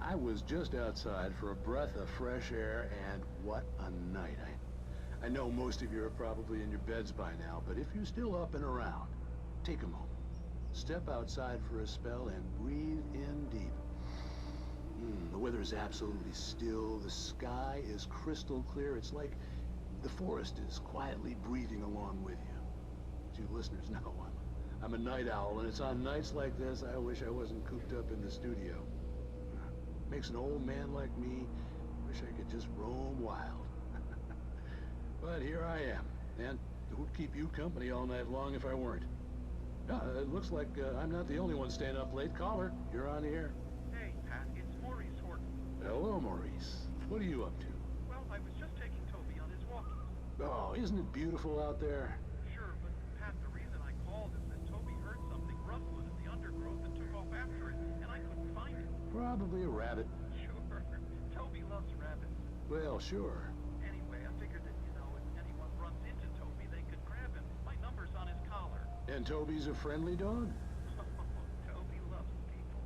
I was just outside for a breath of fresh air, and what a night. I know most of you are probably in your beds by now, but if you're still up and around, take a moment. Step outside for a spell and breathe in deep. The weather is absolutely still. The sky is crystal clear. It's like the forest is quietly breathing along with you. As you listeners know, I'm a night owl, and it's on nights like this I wish I wasn't cooped up in the studio. Makes an old man like me wish I could just roam wild. But here I am, and who'd keep you company all night long if I weren't? It looks like I'm not the only one staying up late. Caller, you're on the air. Hey, Pat, it's Maurice Horton. Hello, Maurice. What are you up to? Well, I was just taking Toby on his walkies. Oh, isn't it beautiful out there? Sure, but Pat, the reason I called is that Toby heard something rustling in the undergrowth and took off after it, and I couldn't find it. Probably a rabbit. Sure. Toby loves rabbits. Well, sure. Anyway, I figured that, if anyone runs into Toby, they could grab him. My number's on his collar. And Toby's a friendly dog? Toby loves people.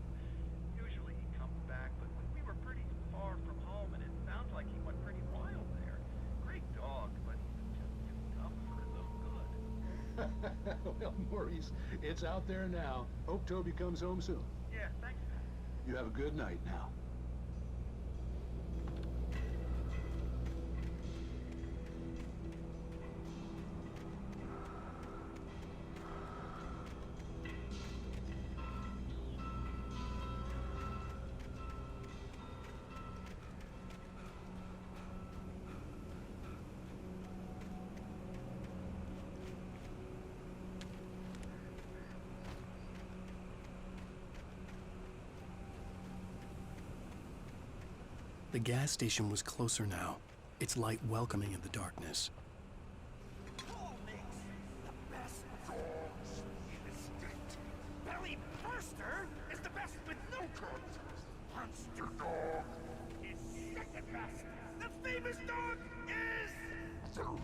Usually he comes back, but we were pretty far from home, and it sounds like he went pretty wild there. Great dog, but just too dumb for his own good. Well, Maurice, it's out there now. Hope Toby comes home soon. Yeah, thanks, Pat. You have a good night now. The gas station was closer now, its light welcoming in the darkness. Who makes the best dogs in the state? Belly Burster is the best with no contest. Monster Dog is second best. The famous dog is third.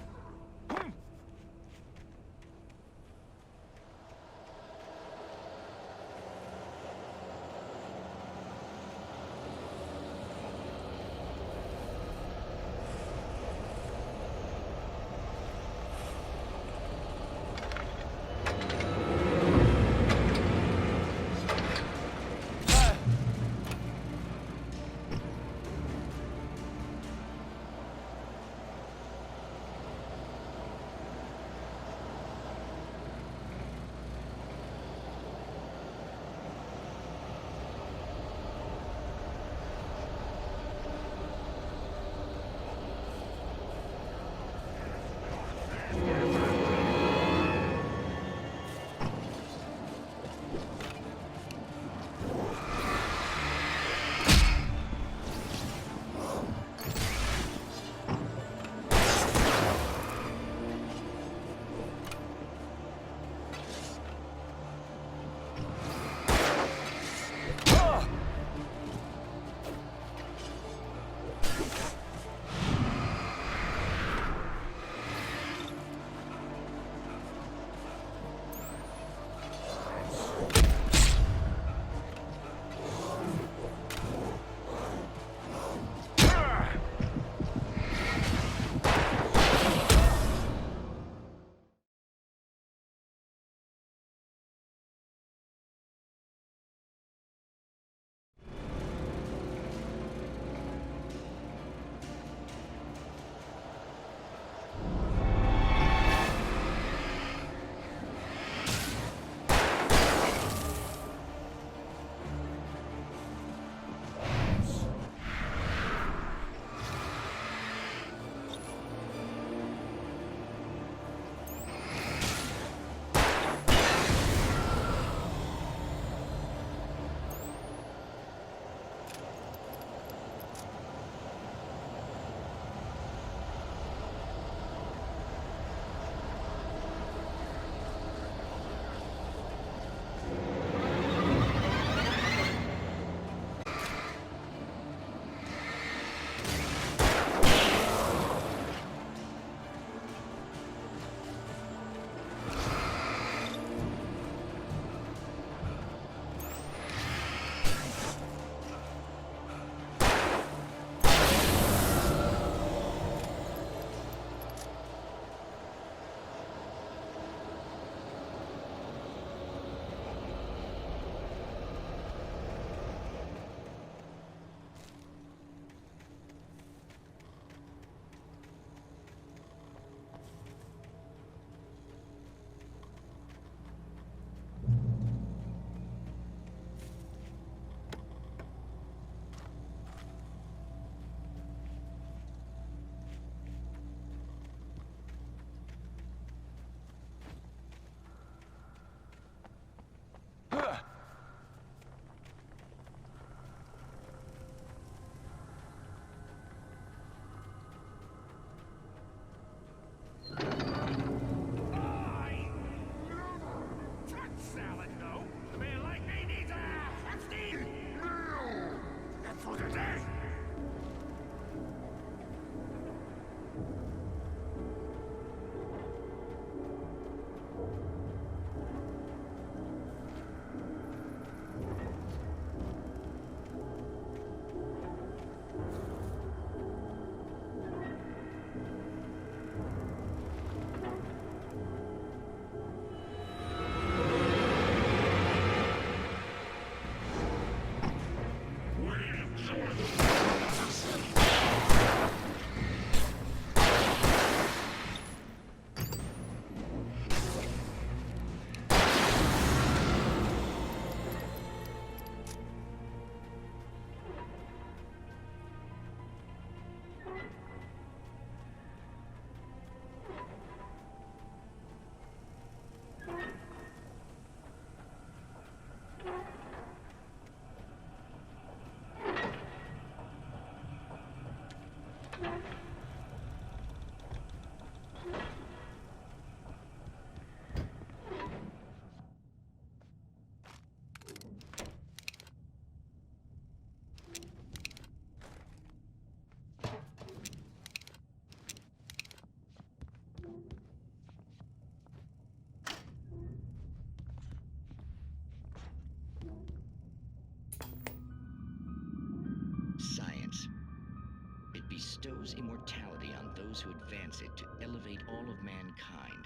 bestows immortality on those who advance it to elevate all of mankind.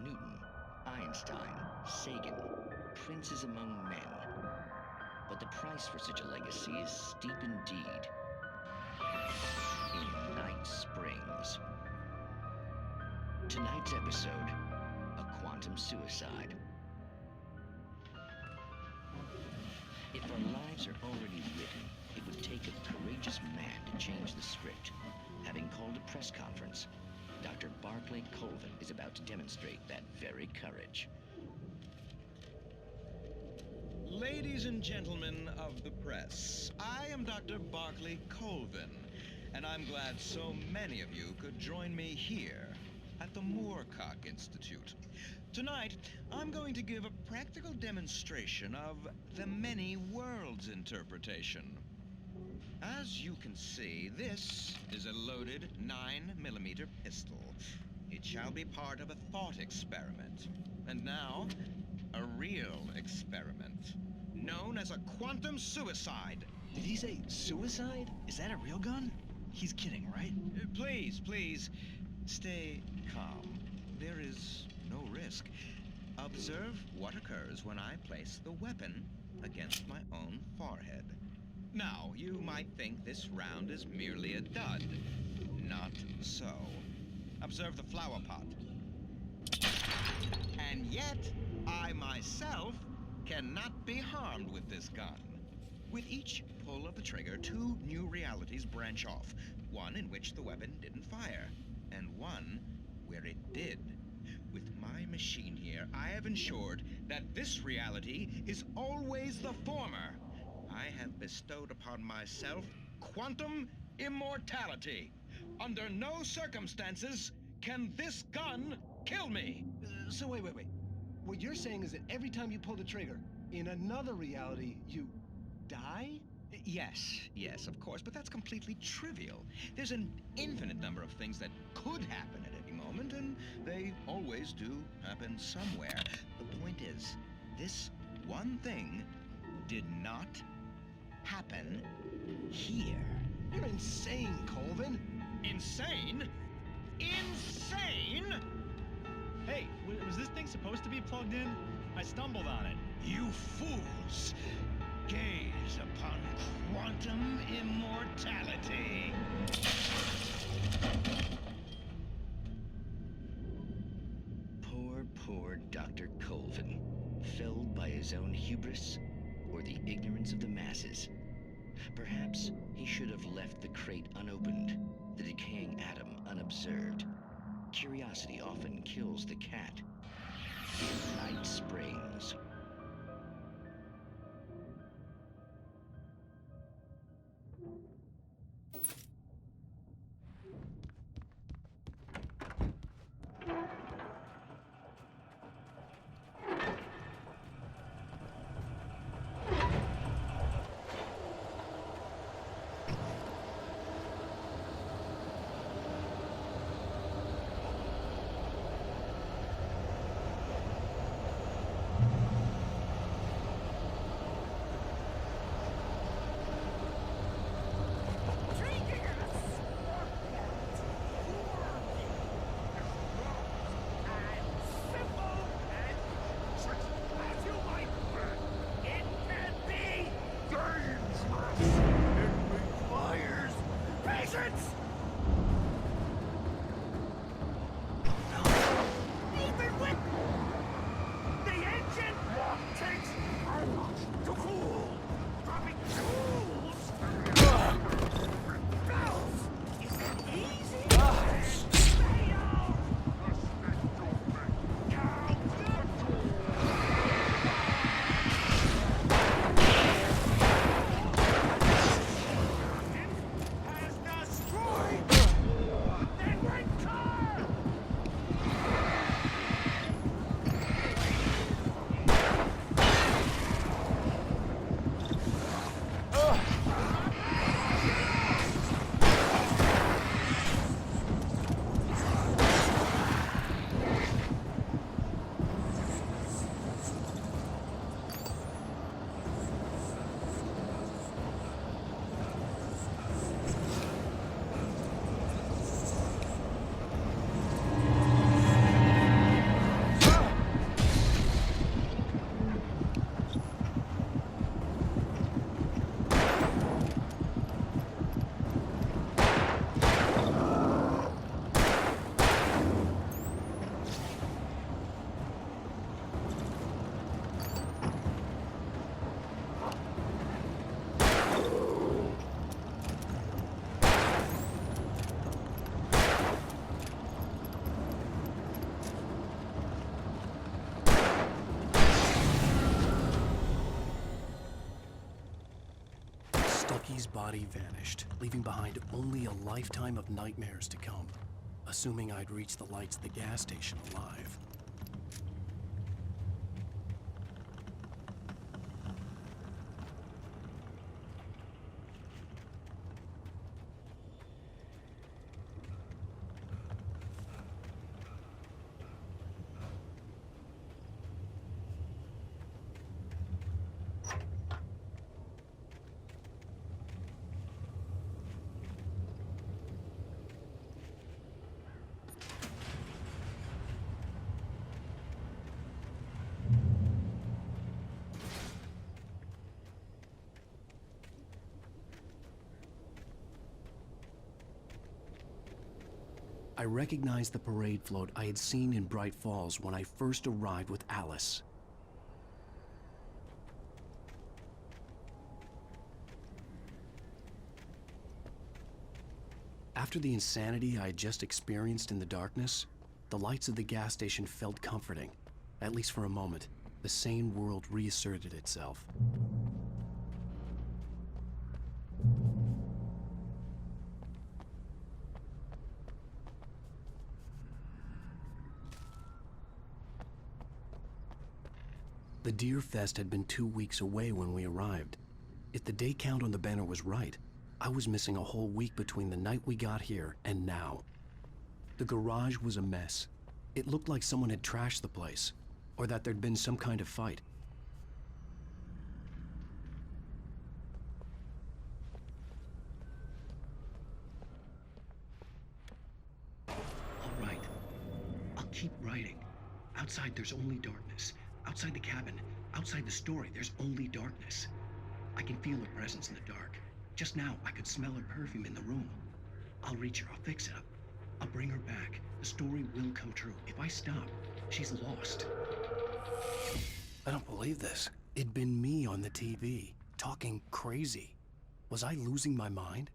Newton, Einstein, Sagan, princes among men. But the price for such a legacy is steep indeed. In Night Springs. Tonight's episode, a quantum suicide. If our lives are already written, it would take a courageous man to change the script. Having called a press conference, Dr. Barclay Colvin is about to demonstrate that very courage. Ladies and gentlemen of the press, I am Dr. Barclay Colvin, and I'm glad so many of you could join me here at the Moorcock Institute. Tonight, I'm going to give a practical demonstration of the many worlds interpretation. As you can see, this is a loaded 9mm pistol. It shall be part of a thought experiment. And now, a real experiment, known as a quantum suicide. Did he say suicide? Is that a real gun? He's kidding, right? Please, stay calm. There is no risk. Observe what occurs when I place the weapon against my own forehead. Now, you might think this round is merely a dud. Not so. Observe the flower pot. And yet, I myself cannot be harmed with this gun. With each pull of the trigger, two new realities branch off. One in which the weapon didn't fire, and one where it did. With my machine here, I have ensured that this reality is always the former. I have bestowed upon myself quantum immortality. Under no circumstances can this gun kill me. So wait. What you're saying is that every time you pull the trigger, in another reality, you die? Yes, of course, but that's completely trivial. There's an infinite number of things that could happen at any moment, and they always do happen somewhere. The point is, this one thing did not happen here. You're insane, Colvin. Insane? Insane? Hey, was this thing supposed to be plugged in? I stumbled on it. You fools! Gaze upon quantum immortality. Poor Dr. Colvin, felled by his own hubris or the ignorance of the masses. Perhaps he should have left the crate unopened, the decaying atom unobserved. Curiosity often kills the cat. In Night Springs. Has destroyed Ellie's body vanished, leaving behind only a lifetime of nightmares to come, assuming I'd reach the lights at the gas station alive. I recognized the parade float I had seen in Bright Falls when I first arrived with Alice. After the insanity I had just experienced in the darkness, the lights of the gas station felt comforting. At least for a moment, the sane world reasserted itself. The Deer Fest had been 2 weeks away when we arrived. If the day count on the banner was right, I was missing a whole week between the night we got here and now. The garage was a mess. It looked like someone had trashed the place, or that there'd been some kind of fight. All right. I'll keep writing. Outside, there's only darkness. Outside the cabin, outside the story, there's only darkness. I can feel her presence in the dark. Just now, I could smell her perfume in the room. I'll reach her, I'll fix it up. I'll bring her back. The story will come true. If I stop, she's lost. I don't believe this. It'd been me on the TV, talking crazy. Was I losing my mind?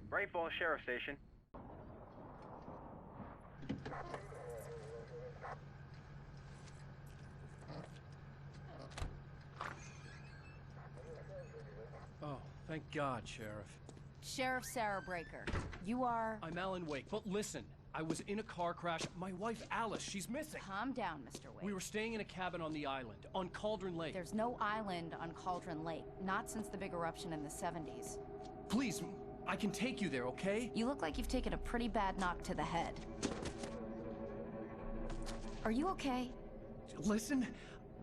Bright Falls Sheriff Station. Oh, thank God, Sheriff. Sheriff Sarah Breaker. You are... I'm Alan Wake, but listen, I was in a car crash. My wife, Alice, she's missing. Calm down, Mr. Wake. We were staying in a cabin on the island, on Cauldron Lake. There's no island on Cauldron Lake, not since the big eruption in the 70s. Please, I can take you there, okay? You look like you've taken a pretty bad knock to the head. Are you okay? Listen.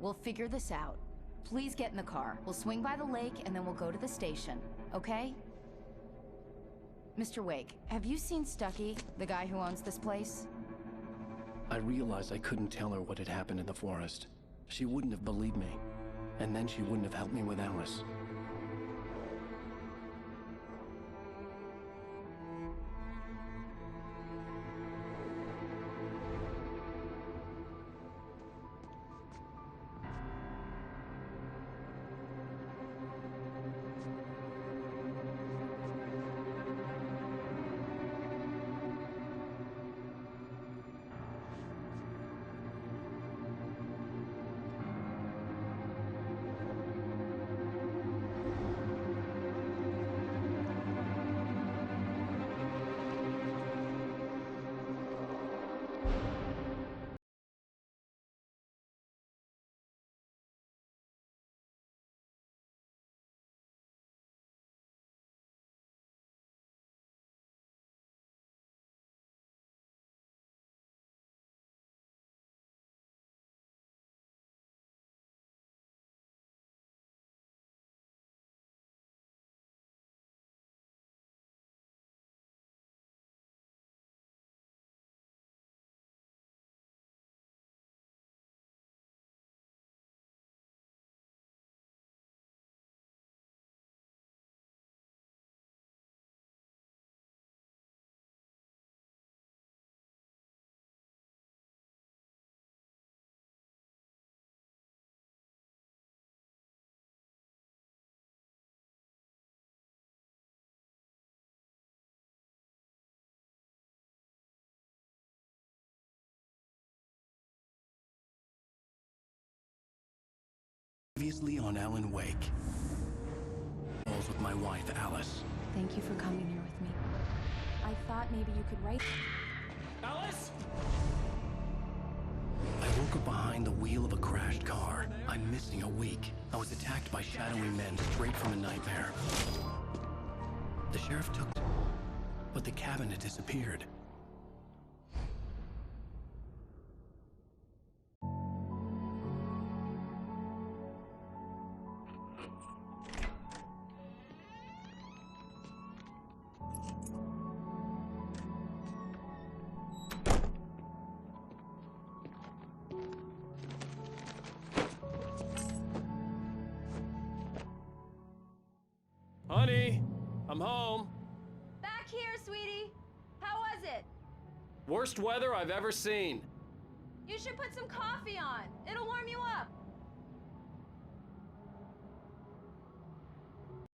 We'll figure this out. Please get in the car. We'll swing by the lake and then we'll go to the station, okay? Mr. Wake, have you seen Stucky, the guy who owns this place? I realized I couldn't tell her what had happened in the forest. She wouldn't have believed me. And then she wouldn't have helped me with Alice. Previously on Alan Wake. With my wife, Alice. Thank you for coming here with me. I thought maybe you could write... Alice? I woke up behind the wheel of a crashed car. I'm missing a week. I was attacked by shadowy men straight from a nightmare. The sheriff took... but the cabin had disappeared. Honey, I'm home. Back here, sweetie. How was it? Worst weather I've ever seen. You should put some coffee on. It'll warm you up.